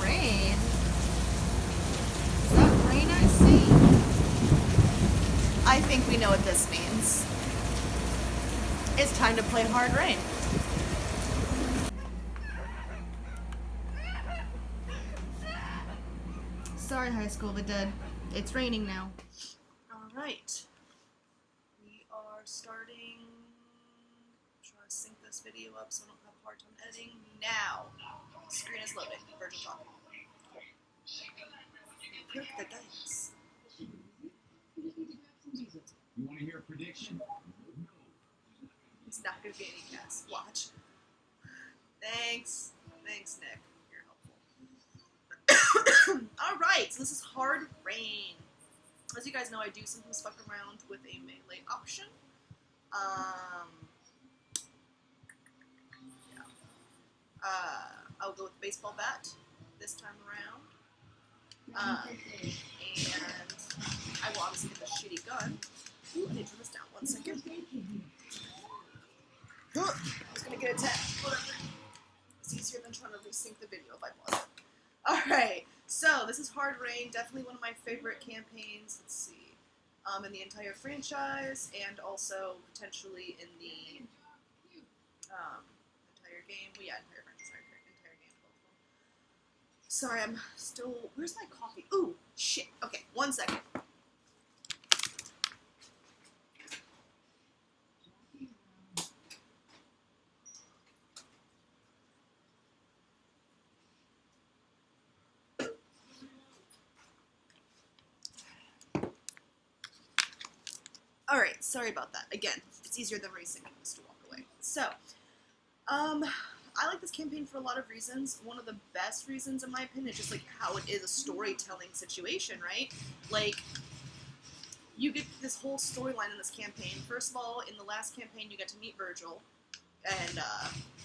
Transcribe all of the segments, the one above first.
Rain? Is that rain I see? I think we know what this means. It's time to play Hard Rain. Sorry, High School of the Dead. It's raining now. Alright. We are starting. Try to sync this video up so I don't have a hard time editing. Now. Screen is loading. Virgil talking. Prick the dice. You want to hear a prediction? He's not going to get any guess. Watch. Thanks. Thanks, Nick. You're helpful. Alright, so this is Hard Rain. As you guys know, I do sometimes fuck around with a melee option. I'll go with the baseball bat this time around. And I will obviously get the shitty gun. Ooh, I need to turn this down 1 second. I was gonna get a 10. It's easier than trying to resync the video if I pause it. Alright, so this is Hard Rain, definitely one of my favorite campaigns, let's see, in the entire franchise, and also potentially in the entire game. Well, yeah, entire franchise, entire game, both of them. Sorry, I'm still, where's my coffee? Ooh, shit, okay, 1 second. Alright, sorry about that. Again, it's easier than racing just to walk away. So, I like this campaign for a lot of reasons. One of the best reasons, in my opinion, is just like how it is a storytelling situation, right? Like, you get this whole storyline in this campaign. First of all, in the last campaign, you get to meet Virgil, and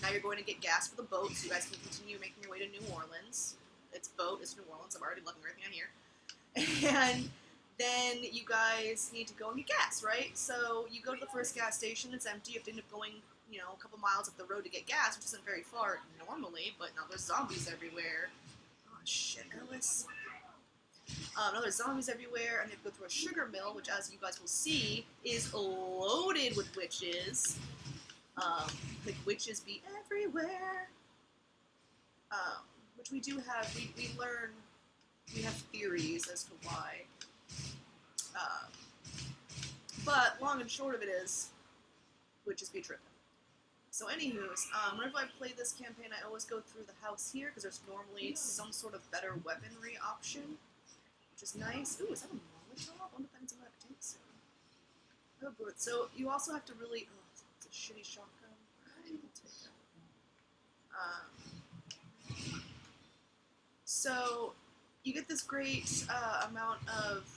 now you're going to get gas for the boat, so you guys can continue making your way to New Orleans. It's boat, it's New Orleans. I'm already loving everything on here. And then you guys need to go and get gas, right? So you go to the first gas station, it's empty, you have to end up going, you know, a couple miles up the road to get gas, which isn't very far normally, but now there's zombies everywhere. Oh shit, Ellis. Now there's zombies everywhere, and they have to go through a sugar mill, which, as you guys will see, is loaded with witches. Like, witches be everywhere. Which we do have, we learn, we have theories as to why. But long and short of it is, witches be tripping. So anywho's, whenever I play this campaign, I always go through the house here, because there's normally some sort of better weaponry option, which is nice. Ooh, is that a Molotov? I wonder if that means I'm going to take soon. Oh, good. So you also have to really, oh, it's a shitty shotgun. Alright, we'll take that. So you get this great amount of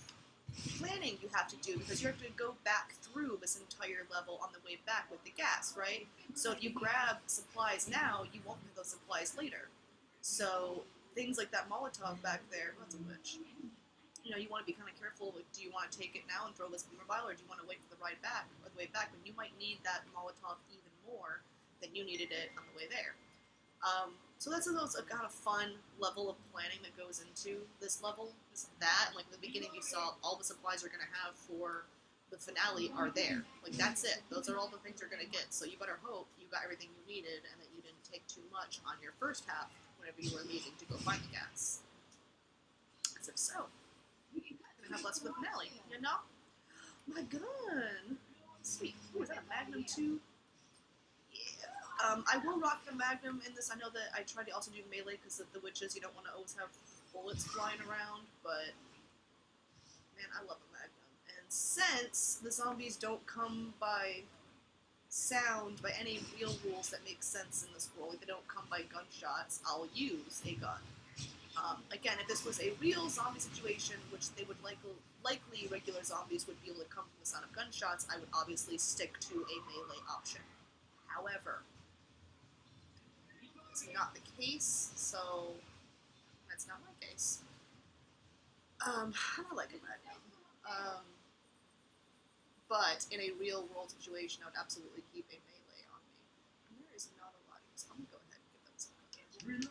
planning you have to do, because you have to go back through this entire level on the way back with the gas, right? So if you grab supplies now, you won't have those supplies later. So things like that Molotov back there, that's a witch. You know, you want to be kind of careful. Like, do you want to take it now and throw this boomer bile, or do you want to wait for the ride back or the way back? But you might need that Molotov even more than you needed it on the way there. So that's a kind of fun level of planning that goes into this level. That, like, in the beginning you saw all the supplies you're going to have for the finale are there. Like, that's it. Those are all the things you're going to get. So you better hope you got everything you needed and that you didn't take too much on your first half whenever you were leaving to go find the gas. As if so, you're going to have less of the finale, you know? My gun! Sweet. Ooh, is that a Magnum too? I will rock the Magnum in this. I know that I try to also do melee because of the witches. You don't want to always have bullets flying around, but man, I love the Magnum. And since the zombies don't come by sound, by any real rules that make sense in this world, like they don't come by gunshots, I'll use a gun. Again, if this was a real zombie situation, which they would likely regular zombies would be able to come from the sound of gunshots, I would obviously stick to a melee option. However, it's not the case, so that's not my case. I don't like a magnum. But in a real world situation, I would absolutely keep a melee on me. And there is not a lot of use. I'm gonna go ahead and give them some coverage.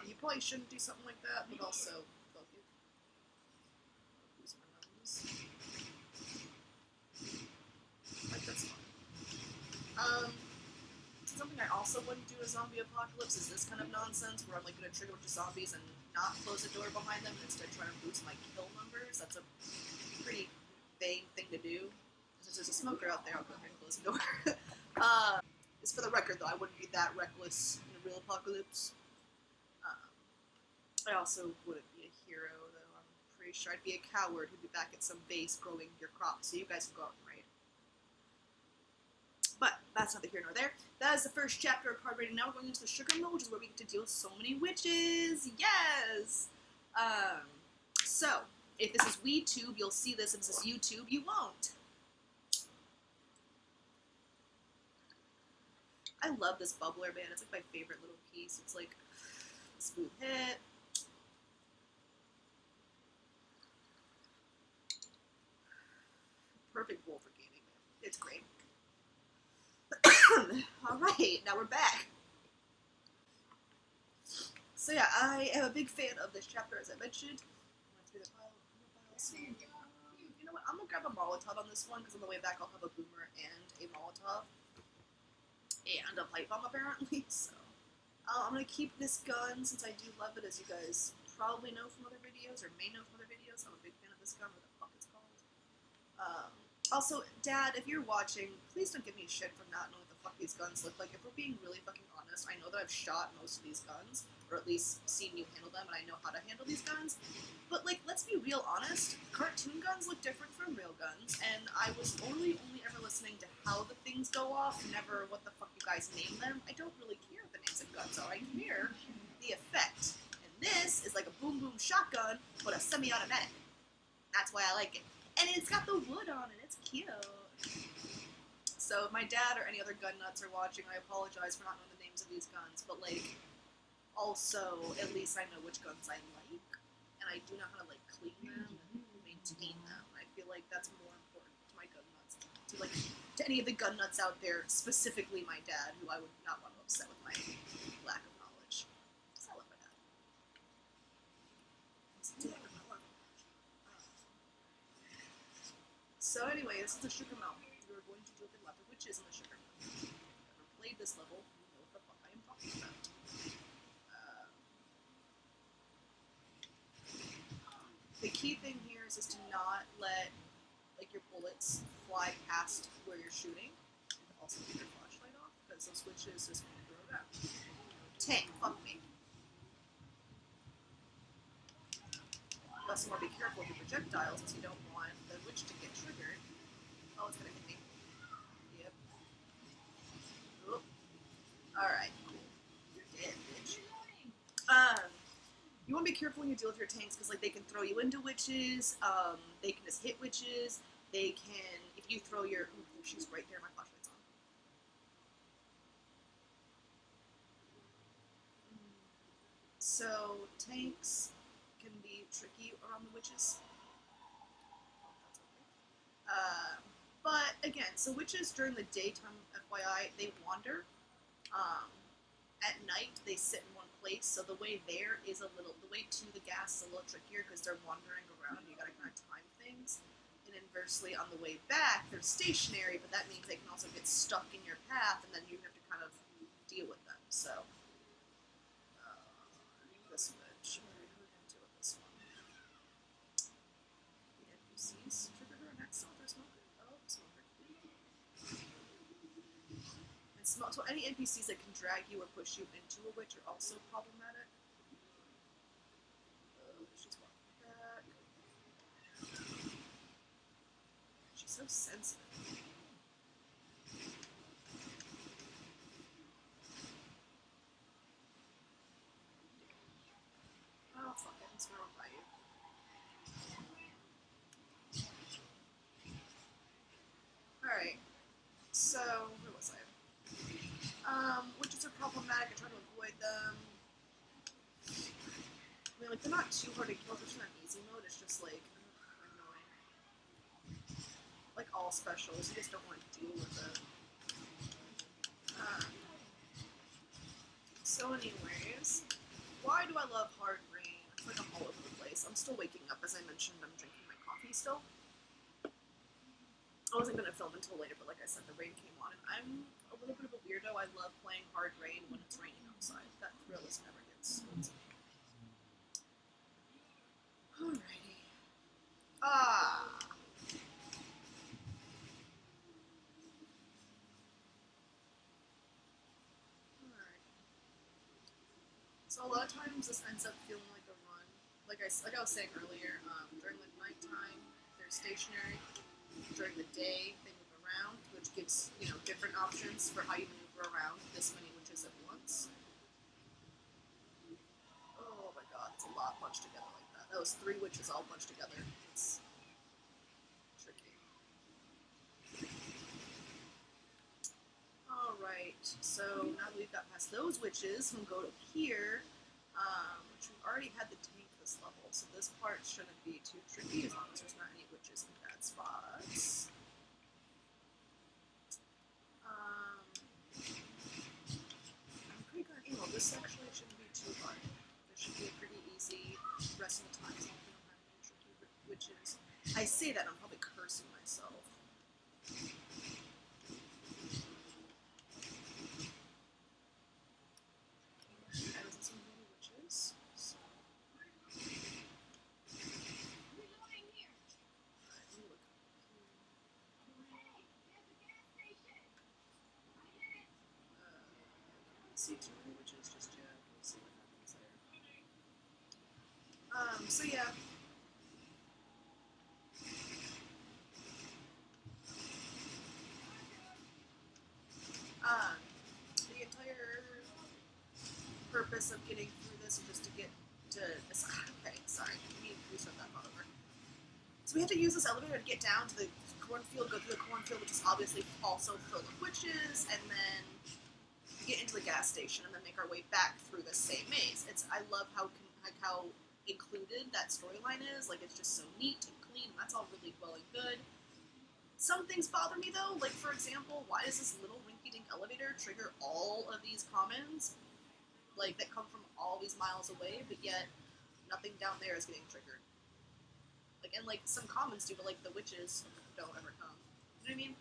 You probably shouldn't do something like that, but also fuck it. Use my numbers. Like that's fun. Something I also wouldn't do in a zombie apocalypse is this kind of nonsense where I'm like gonna trigger a bunch of zombies and not close the door behind them and instead try to boost my kill numbers. That's a pretty vague thing to do. Since there's a smoker out there, I'll go ahead and close the door. Just for the record though, I wouldn't be that reckless in a real apocalypse. I also wouldn't be a hero though. I'm pretty sure I'd be a coward who'd be back at some base growing your crops, so you guys can go out and raid. But that's neither here nor there. That is the first chapter of card raiding. Now we're going into the sugar mill, which is where we get to deal with so many witches. Yes! So, if this is WeTube, you'll see this. If this is YouTube, you won't. I love this bubbler, man. It's like my favorite little piece. It's like a smooth hit. Perfect bowl for gaming, man. It's great. Alright, now we're back. So yeah, I am a big fan of this chapter, as I mentioned. You know what, I'm gonna grab a Molotov on this one, because on the way back I'll have a boomer and a Molotov. And a pipe bomb, apparently, so... I'm gonna keep this gun, since I do love it, as you guys probably know from other videos, or may know from other videos. I'm a big fan of this gun, what the fuck it's called. Also, Dad, if you're watching, please don't give me shit for not knowing what the fuck these guns look like. If we're being really fucking honest, I know that I've shot most of these guns, or at least seen you handle them, and I know how to handle these guns. But, like, let's be real honest, cartoon guns look different from real guns, and I was only ever listening to how the things go off, never what the fuck you guys name them. I don't really care what the names of guns are, I care the effect. And this is like a boom boom shotgun, but a semi-automatic. That's why I like it. And it's got the wood on it, it's cute. So if my dad or any other gun nuts are watching, I apologize for not knowing the names of these guns, but like, also, at least I know which guns I like, and I do know how to like clean them and maintain them. I feel like that's more important to my gun nuts, to any of the gun nuts out there, specifically my dad, who I would not want to upset with my lack of knowledge. Because I love my dad. He's a dick, I love him. So anyway, this is the sugar mill. We're going to do a lot of witches in the sugar mill. If you've ever played this level, you know what the fuck I am talking about. The key thing here is just to not let like your bullets fly past where you're shooting. And also keep your flashlight off, because those witches just won't throw it out. Tank, fuck me. You also want to be careful with your projectiles, because you don't want the witch to get triggered. Oh, it's gonna hit me. Yep. Oop. Alright, cool. You're dead, bitch. You want to be careful when you deal with your tanks, because like they can throw you into witches, they can just hit witches, they can, if you throw your, ooh, she's right there, my flashlight's on. So, tanks can be tricky around the witches. That's okay. But again, so witches during the daytime, FYI, they wander. At night, they sit in one place, so the way there is the way to the gas is a little trickier because they're wandering around, you gotta kind of time things. And inversely, on the way back, they're stationary, but that means they can also get stuck in your path, and then you have to kind of deal with them, so. This witch, who are we gonna deal with this one? The NPCs trigger her next to their smoker? Oh, smoker. So any NPCs that can drag you or push you into a witch are also problematic. She's walking back. She's so sensitive. Oh, fuck it. It's gonna run by you. Alright. So, where was I? Witches are problematic. I try to avoid them. I mean, like, They're not too hard to kill, especially on easy mode. It's just like annoying. Like all specials, you just don't want to deal with it. So anyways, why do I love Hard Rain? I feel like I'm all over the place. I'm still waking up, as I mentioned. I'm drinking my coffee still. I wasn't gonna film until later, but like I said, the rain came on, and I'm a little bit of a weirdo. I love playing Hard Rain when it's raining outside. That thrill is never gets old to me. Alrighty. Alright. So a lot of times this ends up feeling like a run. Like I was saying earlier, during the nighttime, they're stationary. During the day, they move around, which gives, you know, different options for how you maneuver around this many witches at once. Oh my god, it's a lot bunched together like that. That was 3 witches all bunched together. It's tricky. Alright, so now that we've got past those witches, we'll go to here, which we've already had the tank this level, so this part shouldn't be too tricky as long as there's not any witches in bad spots. I'm pretty good. Well, this actually shouldn't be too hard. This should be a pretty easy rest of the time, so we don't have any tricky witches. I say that, I'm probably cursing myself. I wasn't seeing many witches, so... see too many witches just yet. We'll see what happens there. So yeah. The entire purpose of getting through this is just to get to... Okay, sorry. Let me restart that thought over. So we have to use this elevator to get down to the cornfield, go through the cornfield, which is obviously also filled with witches, and then get into the gas station and then make our way back through the same maze. I love how included that storyline is. Like, it's just so neat and clean, and that's all really well and good. Some things bother me though, like for example, why does this little rinky-dink elevator trigger all of these commons? Like, that come from all these miles away, but yet nothing down there is getting triggered. Like, and like, some commons do, but like, the witches don't ever come. You know what I mean?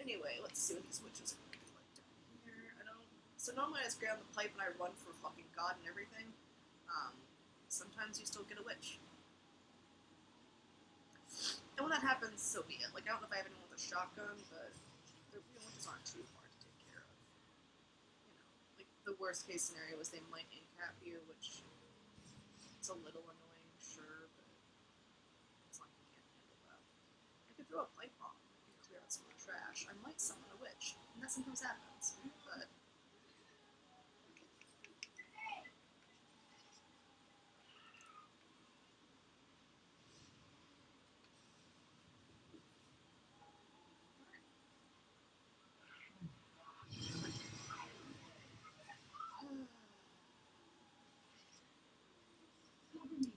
Anyway, let's see what these witches are going to be like down here. So normally I just grab the pipe and I run for fucking God and everything. Sometimes you still get a witch. And when that happens, so be it. Like, I don't know if I have anyone with a shotgun, but the witches aren't too hard to take care of. You know, like, the worst case scenario is they might incap you, which is a little annoying, sure, but it's like you can't handle that. I could throw a pipe bomb and clear out some of the trash. I might summon a witch, and that sometimes happens, but...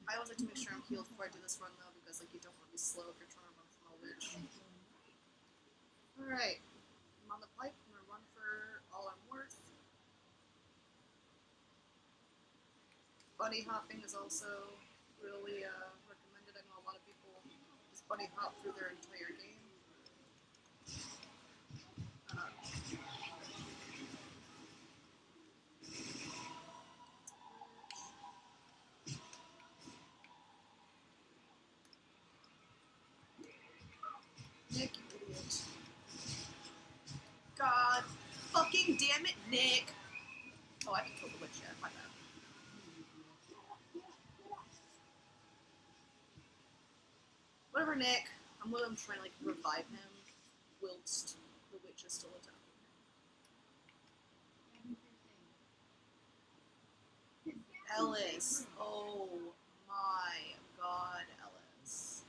I always like to make sure I'm healed before I do this run, though, because like, you don't want to be slow if you're trying to run from a witch. Alright, I'm on the pipe. I'm going to run for all I'm worth. Bunny hopping is also really recommended. I know a lot of people just bunny hop through their entire game. Nick, you idiot. God fucking damn it, Nick! Oh, I haven't killed the witch yet, my bad. Whatever, Nick. I'm trying to like revive him whilst the witch is still attacking him. Ellis. Oh my god, Ellis.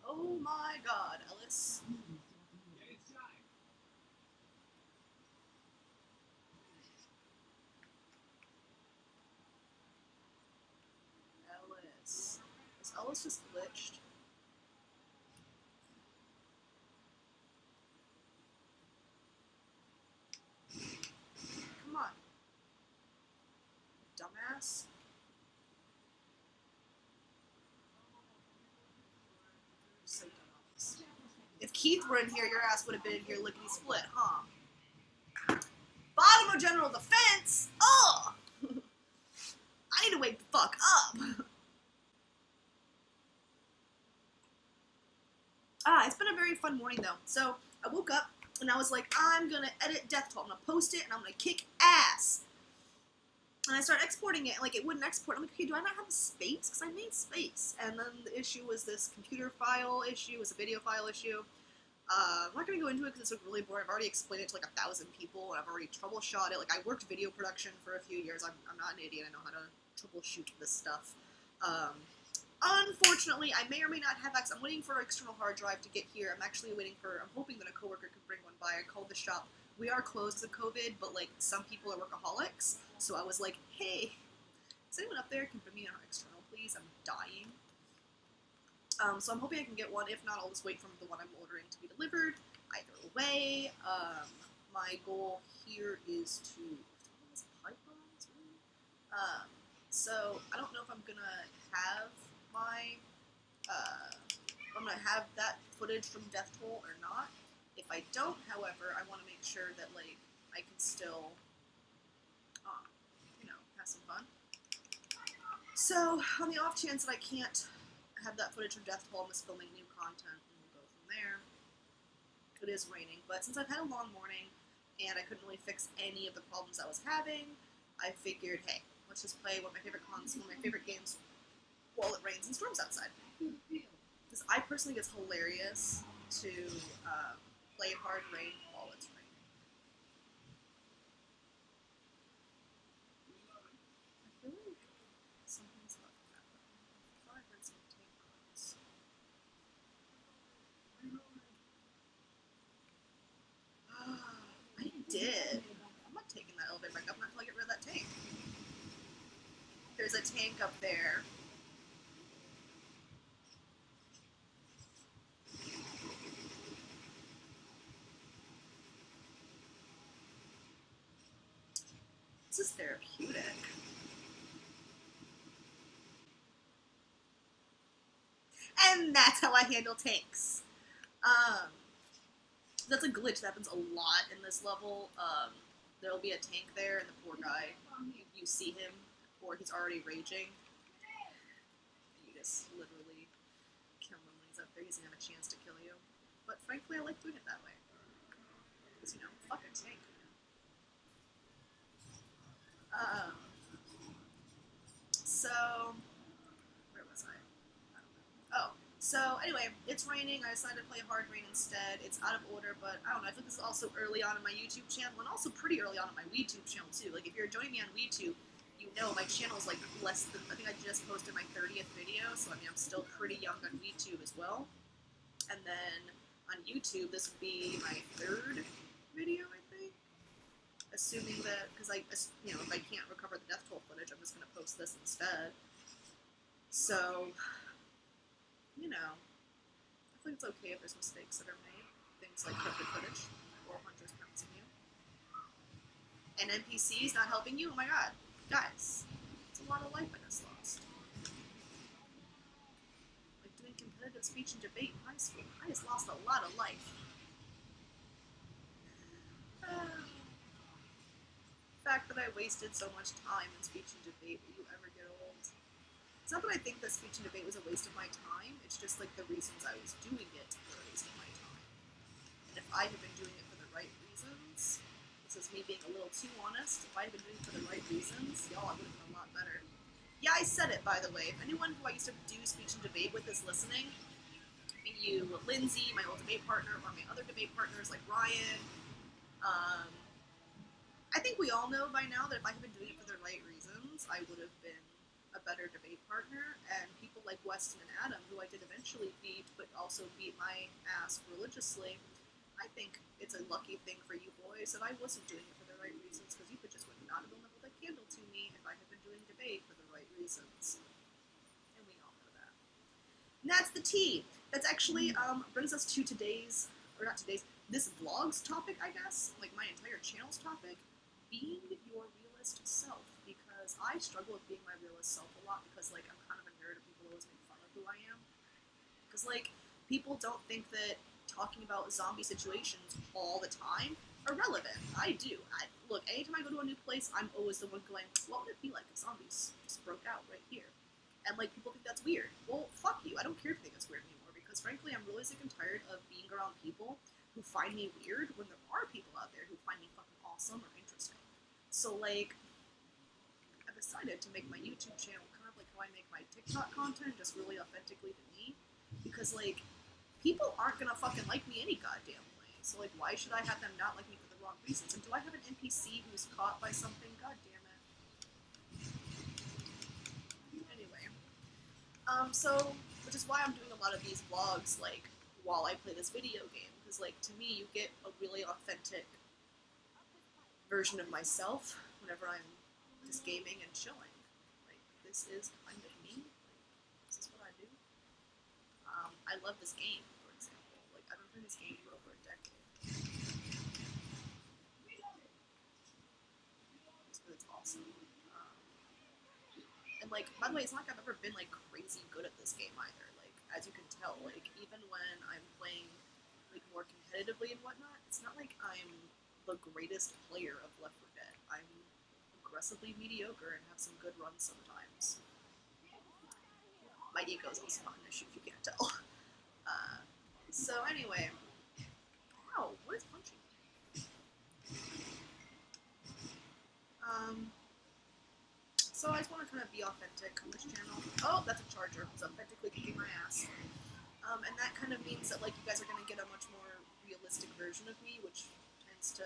Oh my god, Ellis. Ella's just glitched. Come on. Dumbass. So dumbass. If Keith were in here, your ass would have been in here lickety split, huh? Bottom of general defense? Ugh! I need to wake the fuck up. It's been a very fun morning though. So I woke up and I was like, I'm gonna edit Death Toll. I'm gonna post it and I'm gonna kick ass. And I started exporting it and like it wouldn't export. I'm like, okay, do I not have space? Because I made space. And then the issue was this computer file issue, it was a video file issue. I'm not gonna go into it because it's like really boring. I've already explained it to like 1,000 people and I've already troubleshot it. Like I worked video production for a few years. I'm not an idiot. I know how to troubleshoot this stuff. Unfortunately, I may or may not have access. I'm waiting for an external hard drive to get here. I'm hoping that a coworker can bring one by. I called the shop. We are closed because of COVID, but like some people are workaholics. So I was like, hey, is anyone up there can bring me an external, please? I'm dying. So I'm hoping I can get one. If not, I'll just wait for the one I'm ordering to be delivered. Either way, my goal here is to... So I don't know if I'm gonna have I'm gonna have that footage from Death Toll or not. If I don't, however, I want to make sure that like I can still, have some fun. So on the off chance that I can't have that footage from Death Toll, I'm just filming new content, and we'll go from there. It is raining, but since I've had a long morning and I couldn't really fix any of the problems I was having, I figured, hey, let's just play one of my favorite games while it rains and storms outside. Because I personally think it's hilarious to play hard rain while it's raining. I feel like something's about to happen. I thought I heard some tank calls. I did. I'm not taking that elevator back up until I get rid of that tank. There's a tank up there. This is therapeutic. And that's how I handle tanks. That's a glitch that happens a lot in this level. There'll be a tank there, and the poor guy, you see him, or he's already raging. You just literally kill him when he's up there. He doesn't have a chance to kill you. But frankly, I like doing it that way. Because, fucking tank. So, where was I? I don't know. Oh, so anyway, it's raining. I decided to play Hard Rain instead. It's out of order, but I don't know. I think this is also early on in my YouTube channel, and also pretty early on in my WeTube channel too. Like if you're joining me on WeTube, you know my channel is like less than. I think I just posted my 30th video, so I mean I'm still pretty young on WeTube as well. And then on YouTube, this would be my 3rd video, I think. Assuming that, because if I can't recover the Death Toll footage, I'm just going to post this instead. So, I think it's okay if there's mistakes that are made. Things like corrupted footage, or hunters pouncing you. And NPCs not helping you? Oh my god. Guys, it's a lot of life I just lost. Like doing competitive speech and debate in high school. I just lost a lot of life. The fact that I wasted so much time in speech and debate, will you ever get old? It's not that I think that speech and debate was a waste of my time, it's just like the reasons I was doing it were a waste of my time. And if I had been doing it for the right reasons, this is me being a little too honest, if I had been doing it for the right reasons, y'all, I would have been a lot better. Yeah, I said it, by the way. If anyone who I used to do speech and debate with is listening, be you Lindsay, my old debate partner, or my other debate partners like Ryan, I think we all know by now that if I had been doing it for the right reasons, I would have been a better debate partner, and people like Weston and Adam, who I did eventually beat, but also beat my ass religiously, I think it's a lucky thing for you boys that I wasn't doing it for the right reasons, because you could just would not have been able to candle to me if I had been doing debate for the right reasons. And we all know that. And that's the tea. That's actually brings us to today's, or not today's, this vlog's topic, I guess, like my entire channel's topic, being your realist self. Because I struggle with being my realist self a lot because, like, I'm kind of a nerd and people always make fun of who I am. Because, like, people don't think that talking about zombie situations all the time are relevant. I do. Look, anytime I go to a new place, I'm always the one going, what would it be like if zombies just broke out right here? And, like, people think that's weird. Well, fuck you. I don't care if you think it's weird anymore because, frankly, I'm really sick and tired of being around people who find me weird when there are people out there who find me fucking awesome or interesting. So, like, I decided to make my YouTube channel kind of like how I make my TikTok content, just really authentically to me. Because, like, people aren't gonna fucking like me any goddamn way. So, like, why should I have them not like me for the wrong reasons? And do I have an NPC who's caught by something? God damn it. Anyway. So, which is why I'm doing a lot of these vlogs, like, while I play this video game. Because, like, to me, you get a really authentic version of myself whenever I'm just gaming and chilling. Like, this is kind of me. Like, this is what I do. I love this game, for example. Like, I've been playing this game for over a decade. It's awesome. And, like, by the way, it's not like I've ever been, like, crazy good at this game either. Like, as you can tell, like, even when I'm playing, like, more competitively and whatnot, it's not like I'm the greatest player of Left 4 Dead. I'm aggressively mediocre and have some good runs sometimes. My ego's also not an issue if you can't tell. So anyway, ow, what is punching me? So I just want to kind of be authentic on this channel. Oh, that's a charger. It's authentically kicking my ass. And that kind of means that, like, you guys are going to get a much more realistic version of me, which tends to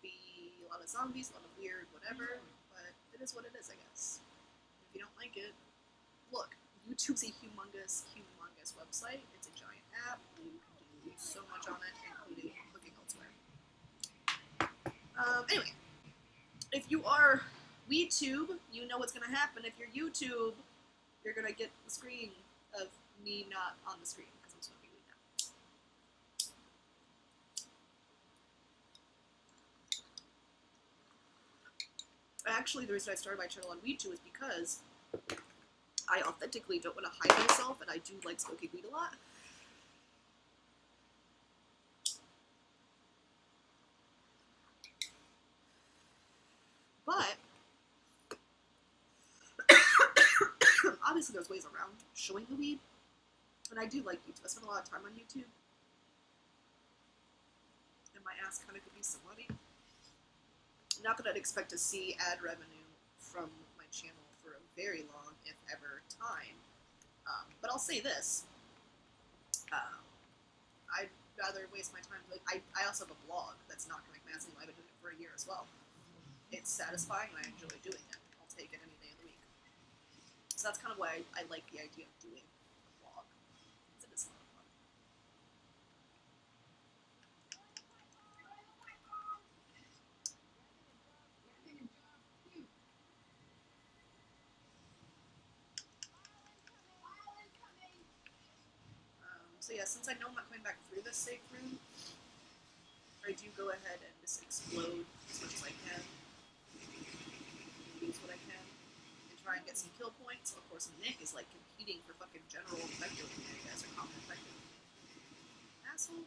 be a lot of zombies, a lot of weird whatever, but it is what it is, I guess. If you don't like it, look, YouTube's a humongous, humongous website. It's a giant app. You can do so much on it, including looking elsewhere. Anyway, if you are WeTube, you know what's going to happen. If you're YouTube, you're going to get the screen of me not on the screen, because I'm smoking weed now. Actually, the reason I started my channel on WeTube is because I authentically don't want to hide myself, and I do like smoking weed a lot. But obviously there's ways around showing the weed, and I do like YouTube. I spend a lot of time on YouTube, and my ass kind of could be somebody. Not that I'd expect to see ad revenue from my channel for a very long, if ever, time. But I'll say this. I'd rather waste my time. Like, I also have a blog that's not going to make massive. I've been doing it for a year as well. It's satisfying, and I enjoy doing it. I'll take it any day of the week. So that's kind of why I like the idea of doing a blog. Because it is a lot of fun. So yeah, since I know I'm not coming back through this safe room, I do go ahead and just explode as much as I can. Use what I can. And try and get some kill points. Of course, Nick is like competing for fucking general effective. You guys are common effective. Asshole.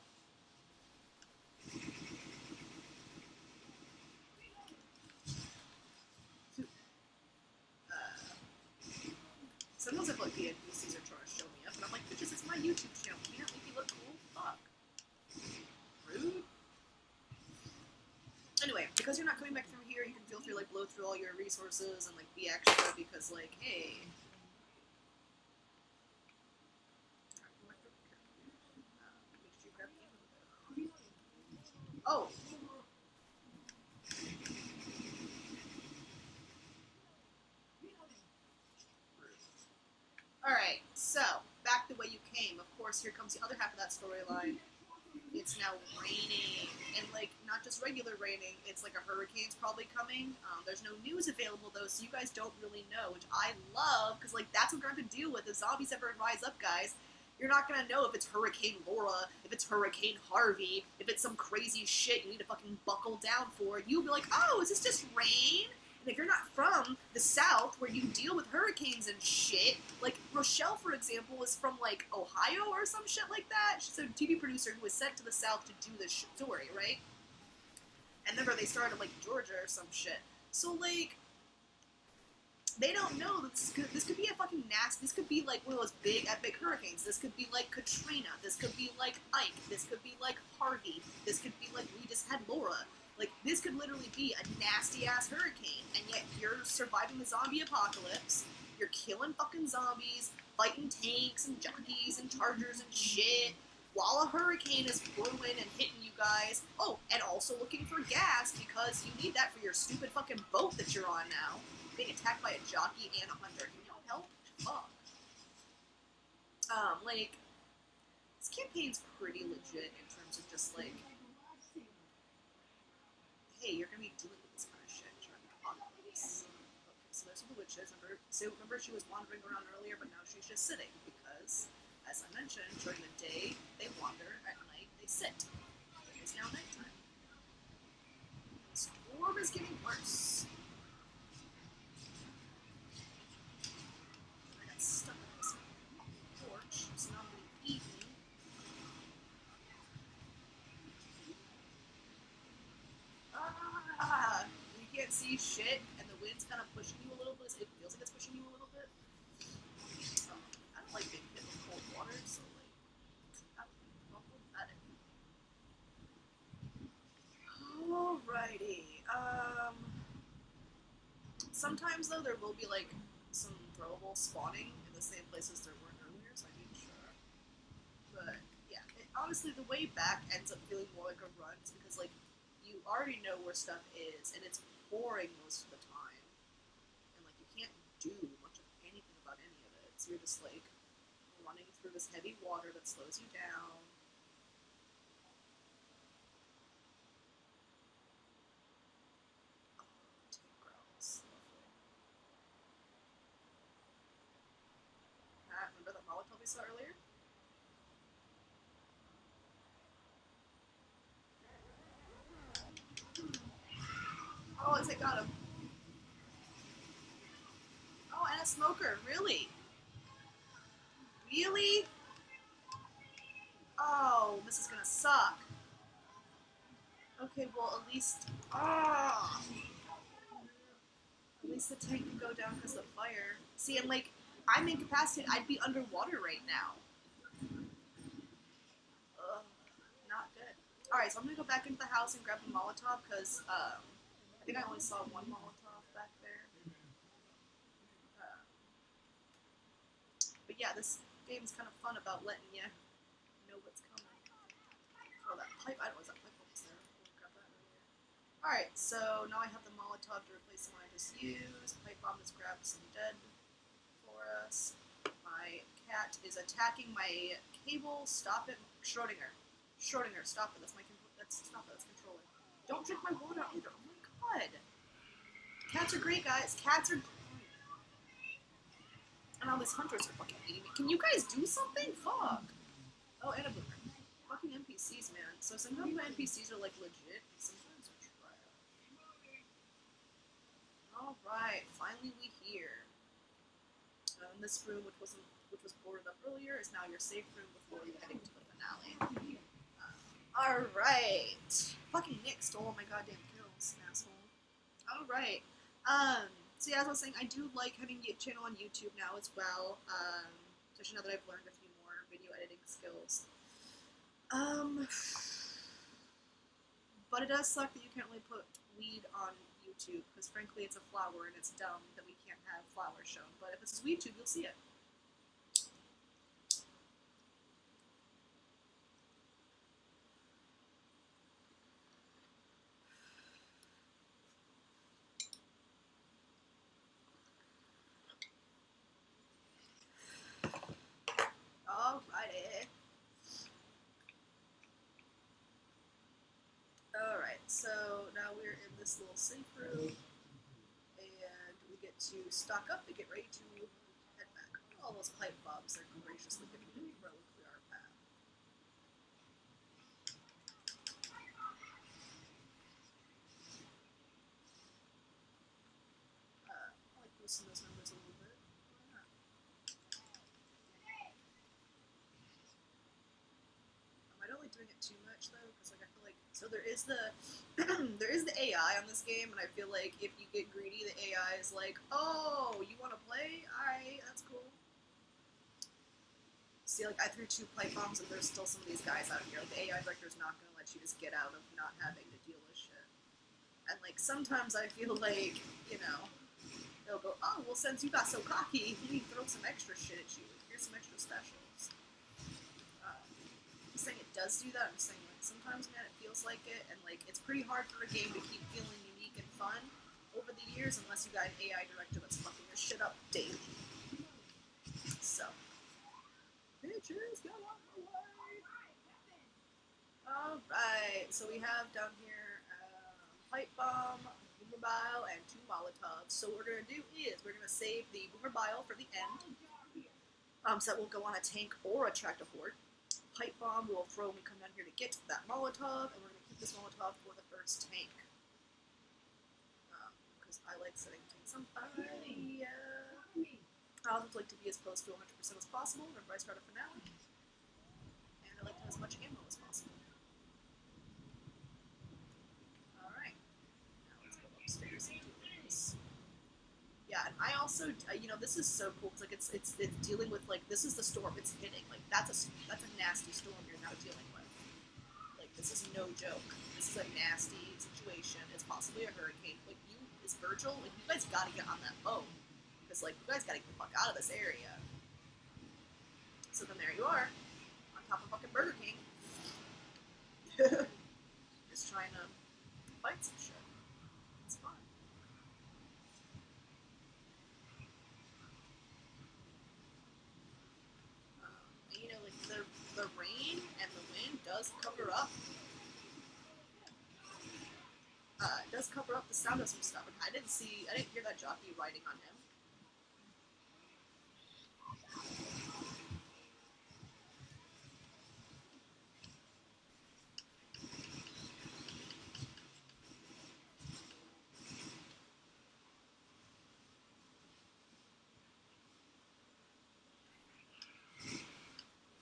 Sometimes I feel like the NPCs are trying to show me up, and I'm like, bitches, it's my YouTube channel. Can't make me look cool? Fuck. Rude. Anyway, because you're not coming back through here, you can feel free to, like, blow through all your resources and, like, be extra because, like, hey. Oh. Alright, so, back the way you came. Of course, here comes the other half of that storyline. If it's now raining, and like not just regular raining, it's like a hurricane's probably coming. There's no news available though, so you guys don't really know, which I love, because like that's what we're gonna have to deal with if zombies ever rise up, guys. You're not gonna know if it's Hurricane Laura, if it's Hurricane Harvey, if it's some crazy shit you need to fucking buckle down for. You'll be like, oh, is this just rain? And if you're not from the South, where you deal with hurricanes and shit, like Rochelle, for example, is from like Ohio or some shit like that. She's a TV producer who was sent to the South to do this story, right? And remember, they started like Georgia or some shit. So like, they don't know that this could be a fucking nasty. This could be like one of those big epic hurricanes. This could be like Katrina. This could be like Ike. This could be like Harvey. This could be like we just had Laura. Like, this could literally be a nasty-ass hurricane, and yet you're surviving the zombie apocalypse, you're killing fucking zombies, fighting tanks and jockeys and chargers and shit, while a hurricane is brewing and hitting you guys. Oh, and also looking for gas, because you need that for your stupid fucking boat that you're on now. You're being attacked by a jockey and a hunter. Can you help? Fuck. Like, this campaign's pretty legit in terms of just, like, hey, you're gonna be dealing with this kind of shit during the apocalypse. Okay, so there's the witches. Remember she was wandering around earlier, but now she's just sitting because, as I mentioned, during the day they wander, at night they sit. It is now nighttime. The storm is getting worse. I got stuck on this porch, so now I'm gonna eat me. Ah! You can't see shit, and the wind's kind of pushing you a little bit. It feels like it's pushing you a little bit. I don't like being hit with cold water, so like, I'm problematic. Alrighty. Sometimes though there will be like some throwable spawning in the same places there weren't earlier, so I made sure. But yeah, honestly, the way back ends up feeling more like a run, just because like you already know where stuff is, and it's pouring most of the time, and like you can't do much of anything about any of it. So you're just like running through this heavy water that slows you down. Oh, tank growls. Lovely. Remember that Molotov we saw earlier? Oh, I got him. Oh, and a smoker. Really? Really? Oh, this is gonna suck. Okay, well, at least... Ah! At least the tank can go down because of the fire. See, and like, I'm incapacitated. I'd be underwater right now. Ugh, not good. Alright, so I'm gonna go back into the house and grab the Molotov, because, I think I only saw one Molotov back there. But yeah, this game's kind of fun about letting you know what's coming. Oh, that pipe, I don't know, was that pipe was there? We'll grab that earlier. Alright, so now I have the Molotov to replace the one I just used. Pipe bomb has grabbed some dead for us. My cat is attacking my cable. Stop it. Schrodinger. Schrodinger, stop it. Stop it. That's controlling. Don't drink my water either. Oh my god. Cats are great, guys. Cats are great. And all these hunters are fucking eating me. Can you guys do something? Fuck. Oh, and a boomer. Fucking NPCs, man. So sometimes my NPCs are like legit, and sometimes they're trash. Alright, finally we here. And this room, which was boarded up earlier, is now your safe room before you're heading to the finale. Alright. Fucking Nick stole all my goddamn kills, asshole. Alright. So yeah, as I was saying, I do like having a channel on YouTube now as well, especially now that I've learned a few more video editing skills. But it does suck that you can't really put weed on YouTube, because frankly it's a flower and it's dumb that we can't have flowers shown, but if this is YouTube, you'll see it. Alrighty. this little safe room, and we get to stock up and get ready to head back. All those pipe bombs are graciously giving me a road clear our path. I like boosting those numbers a little bit. Why not? I don't like doing it too much though, because like I feel like there is the there is the AI on this game, and I feel like if you get greedy, the AI is like, oh, you want to play? Alright, that's cool. See, like I threw 2 pipe bombs, and there's still some of these guys out here. Like the AI director's not gonna let you just get out of not having to deal with shit. And like sometimes I feel like, you know, they'll go, oh, well, since you got so cocky, we throw some extra shit at you. Here's some extra specials. I'm saying it does do that. I'm saying like sometimes, man, it feels like it, and like it's pretty hard for a game to keep feeling unique and fun over the years unless you got an AI director that's fucking your shit up daily. So, bitches, get out my way. All right, so we have down here pipe bomb, boomer bile, and 2 molotovs. So what we're gonna do is we're gonna save the boomer bile for the end. So that will go on a tank or attract a horde. Pipe bomb we'll throw when we come down here to get that Molotov, and we're going to keep this Molotov for the first tank. Because I like setting tanks on fire. I also like to be as close to 100% as possible whenever I start a finale. And I like to have as much ammo as possible. Alright. Now let's go upstairs and do this. Yeah, and I also, you know, this is so cool because like it's dealing with like this is the storm it's hitting. Like that's a nasty storm you're now dealing with. Like this is no joke. This is a nasty situation. It's possibly a hurricane. Like you, it's Virgil. Like you guys got to get on that boat because like you guys got to get the fuck out of this area. So then there you are, on top of fucking Burger King, just trying to fight some shit. It's fun. You know, like the rain and the wind does cover up. Does cover up the sound of some stuff. Like, I didn't hear that jockey riding on him.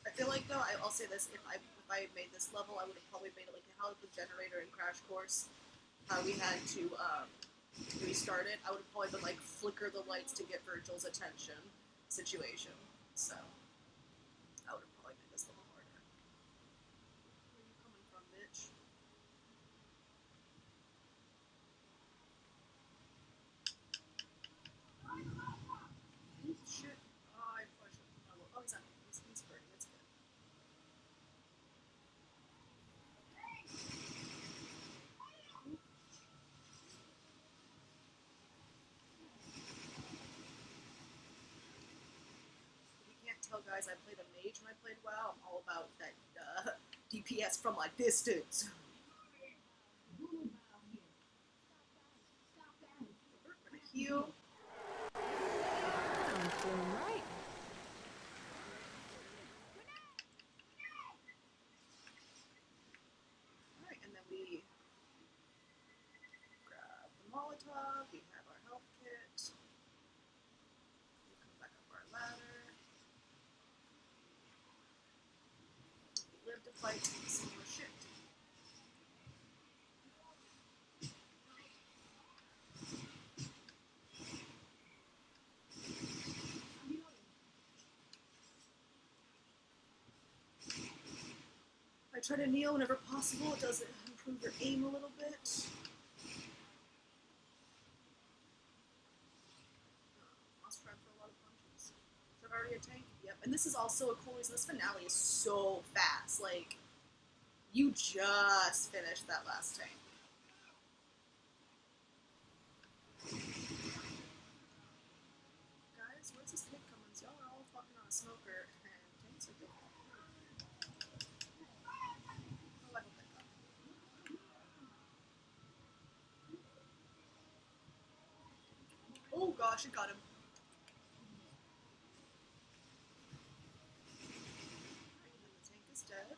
I feel like though, I'll say this: if I made this level, I would have probably made it like how the generator in Crash Course. We had to restart it. I would have probably been like flicker the lights to get Virgil's attention situation. So I would have probably made this a little harder. Where are you coming from, bitch? Shit. Oh, I flushed him. Oh, he's not. He's burning. It's good. Tell guys I played a mage when I played WoW. I'm all about that DPS from a distance. We're gonna heal. I'm feeling right. Alright, and then we grab the Molotov. We have our health kit. We come back up our ladder. We live to fight some more shit. I try to kneel whenever possible. It does improve your aim a little bit. Must try for a lot of punches. Is there already a tank? Yep. And this is also a cool reason. This finale is so fast. Like, you just finished that last tank. Guys, where's this tank coming? So y'all are all fucking on a smoker, and tanks are good. Oh, I hope that got me. gosh, it got him. Alright, then the tank is dead.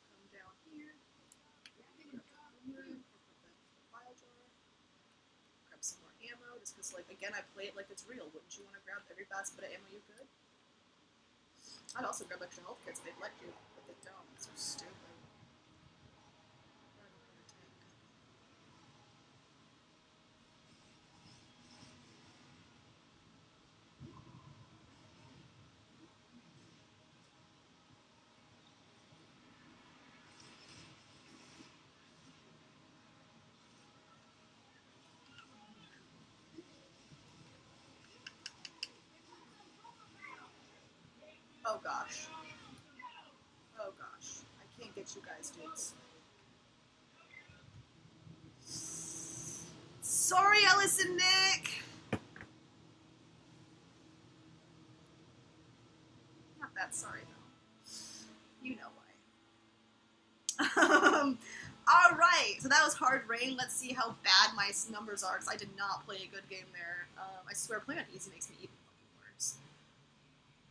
Come down here. File jar. Grab some more ammo, just because, like, again, I play it like it's real. Wouldn't you want to grab every last bit of ammo you could? I'd also grab extra health kits if they'd let you, but they don't. It's so stupid. Oh gosh. Oh gosh. I can't get you guys, dudes. Sorry, Ellis and Nick! Not that sorry, though. You know why. Alright, so that was Hard Rain. Let's see how bad my numbers are, because I did not play a good game there. I swear, playing on easy makes me even fucking worse.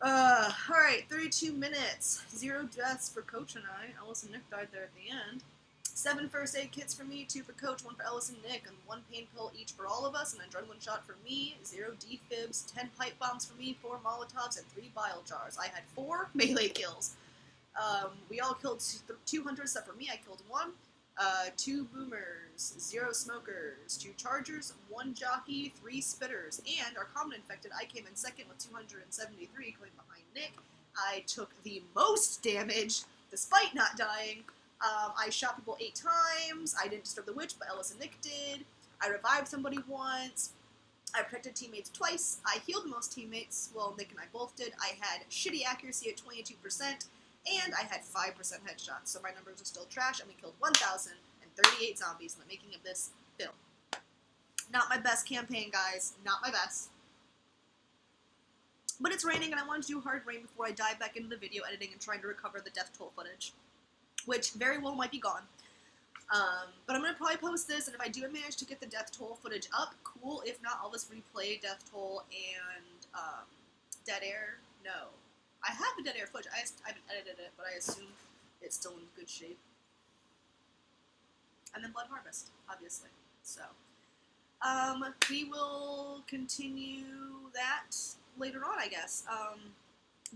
Alright, 32 minutes. 0 deaths for Coach and I. Ellis and Nick died there at the end. 7 first aid kits for me, 2 for Coach, 1 for Ellis and Nick, and 1 pain pill each for all of us, an adrenaline shot for me, 0 defibs, 10 pipe bombs for me, 4 molotovs, and 3 bile jars. I had 4 melee kills. We all killed 2 hunters, except for me, I killed 1. 2 boomers, 0 smokers, 2 chargers, 1 jockey, 3 spitters, and our common infected, I came in second with 273, coming behind Nick. I took the most damage, despite not dying. I shot people 8 times. I didn't disturb the witch, but Ellis and Nick did. I revived somebody once. I protected teammates twice. I healed the most teammates. Well, Nick and I both did. I had shitty accuracy at 22%, and I had 5% headshots. So my numbers are still trash, and we killed 1,038 zombies in the making of this film. Not my best campaign, guys. Not my best. But it's raining, and I wanted to do Hard Rain before I dive back into the video editing and trying to recover the death toll footage, which very well might be gone. But I'm going to probably post this, and if I do manage to get the death toll footage up, cool. If not, I'll just replay death toll and dead air. No. I have the dead air footage. I haven't edited it, but I assume it's still in good shape. And then Blood Harvest, obviously. So, we will continue that later on, I guess.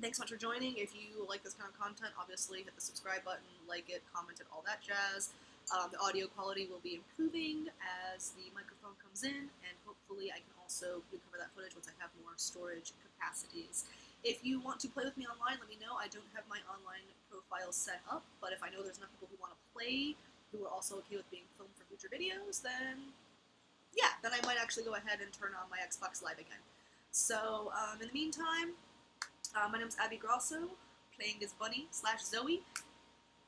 Thanks so much for joining. If you like this kind of content, obviously hit the subscribe button, like it, comment it, all that jazz. The audio quality will be improving as the microphone comes in, and hopefully I can also recover that footage once I have more storage capacities. If you want to play with me online, let me know. I don't have my online profile set up, but if I know there's enough people who want to play, who are also okay with being filmed for future videos, then yeah, then I might actually go ahead and turn on my Xbox Live again. So, in the meantime, my name's Abby Grosso, playing as Bunny / Zoe,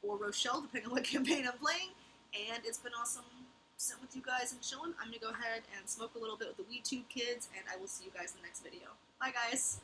or Rochelle, depending on what campaign I'm playing, and it's been awesome sitting with you guys and chilling. I'm going to go ahead and smoke a little bit with the WeTube kids, and I will see you guys in the next video. Bye, guys!